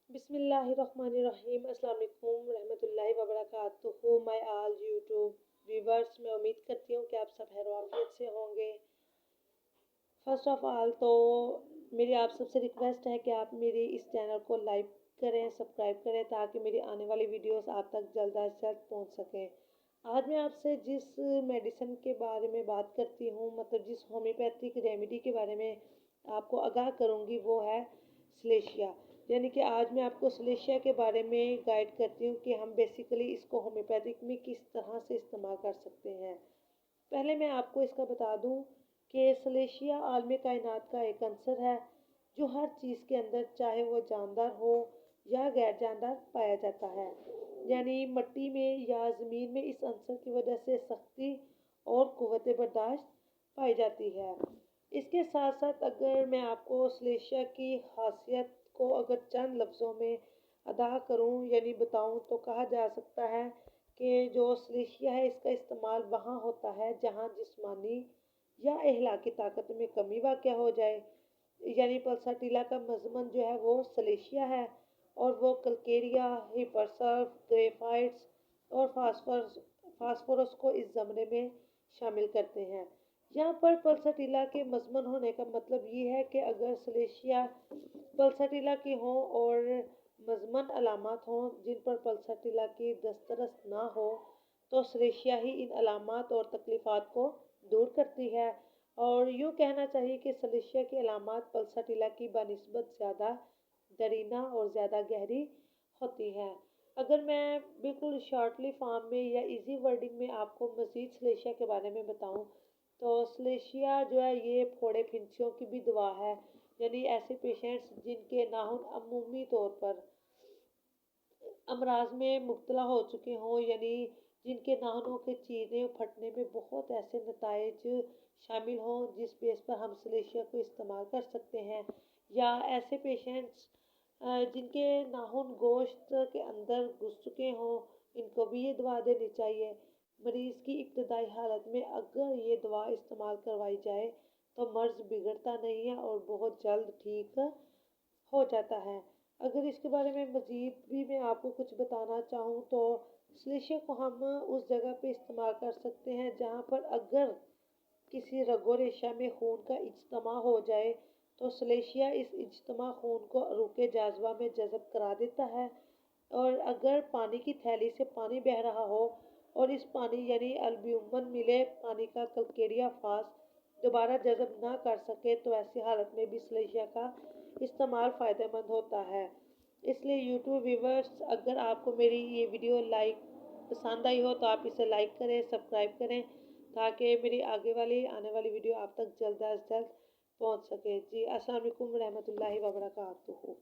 बिस्मिल्लाहिर्रहमानिर्रहीम। अस्सलाम वालेकुम रहमतुल्लाहि व बरकातुहू। माय ऑल यूट्यूब व्यूवर्स, मैं उम्मीद करती हूँ कि आप सब खैर आफियत से होंगे। फर्स्ट ऑफ ऑल तो मेरी आप सबसे रिक्वेस्ट है कि आप मेरे इस चैनल को लाइक करें, सब्सक्राइब करें, ताकि मेरी आने वाली वीडियोस आप तक जल्द अज जल्द पहुँच सकें। आज मैं आपसे जिस मेडिसिन के बारे में बात करती हूँ, मतलब जिस होम्योपैथिक रेमेडी के बारे में आपको आगाह करूँगी, वो है सलेशिया। यानी कि आज मैं आपको सलेशिया के बारे में गाइड करती हूँ कि हम बेसिकली इसको होम्योपैथिक में किस तरह से इस्तेमाल कर सकते हैं। पहले मैं आपको इसका बता दूँ कि सलेशिया आलमी कायनात का एक अंसर है जो हर चीज़ के अंदर, चाहे वो जानदार हो या गैर जानदार, पाया जाता है। यानी मिट्टी में या ज़मीन में इस अंसर की वजह से सख्ती और कुव्वत बर्दाश्त पाई जाती है। इसके साथ साथ अगर मैं आपको सलेशिया की खासियत को अगर चंद लफ्ज़ों में अदा करूं यानी बताऊं, तो कहा जा सकता है कि जो सलेशिया है इसका इस्तेमाल वहाँ होता है जहाँ जिस्मानी या अहलाकी ताकत में कमी वाक़या हो जाए। यानी पल्साटिला का मजमन जो है वो सलेशिया है, और वो कलकेरिया, हिपरसल्फ, ग्रेफाइट्स और फास्फोरस को इस ज़मरे में शामिल करते हैं। यहाँ पर पल्साटिला के मजमन होने का मतलब ये है कि अगर सलेशिया पल्साटिला की हो और मजमन अलामात हों जिन पर पल्साटिला की दस्तरस ना हो, तो सलेशिया ही इन अलामात और तकलीफ़ात को दूर करती है। और यूँ कहना चाहिए कि सलेशिया की अलामात पल्साटिला की बनिस्बत ज़्यादा दरीना और ज़्यादा गहरी होती हैं। अगर मैं बिल्कुल शॉर्टली फॉर्म में या इजी वर्डिंग में आपको मज़ीद सलेशिया के बारे में बताऊं, तो सलेशिया जो है ये फोड़े फिंसियों की भी दवा है। यानी ऐसे पेशेंट्स जिनके नाखून अमूमी तौर पर अमराज में मुब्तला हो चुके हों, यानी जिनके नाखूनों के चीरने और फटने में बहुत ऐसे नताइज शामिल हों जिस बेस पर हम सलेशिया को इस्तेमाल कर सकते हैं, या ऐसे पेशेंट्स जिनके नाखून गोश्त के अंदर घुस चुके हों, इनको भी ये दवा देनी चाहिए। मरीज़ की इब्तदाई हालत में अगर ये दवा इस्तेमाल करवाई जाए तो मर्ज़ बिगड़ता नहीं है और बहुत जल्द ठीक हो जाता है। अगर इसके बारे में मज़ीद भी मैं आपको कुछ बताना चाहूँ, तो सलेशिया को हम उस जगह पे इस्तेमाल कर सकते हैं जहाँ पर अगर किसी रगो रेशा में खून का इज्तमा हो जाए, तो सलेशिया इस इज्तमा खून को अरूके जाज़बा में जज़ब करा देता है। और अगर पानी की थैली से पानी बह रहा हो और इस पानी यानी अल्ब्यूमन मिले पानी का कलकेरिया फास दोबारा जज़ब ना कर सके, तो ऐसी हालत में भी सलेशिया का इस्तेमाल फ़ायदेमंद होता है। इसलिए यूट्यूब व्यूवर्स, अगर आपको मेरी ये वीडियो पसंद आई हो तो आप इसे लाइक करें, सब्सक्राइब करें, ताकि मेरी आने वाली वीडियो आप तक जल्द अज जल्द पहुंच सके। जी, अस्सलाम वालेकुम रहमतुल्लाहि व बरकातुहू।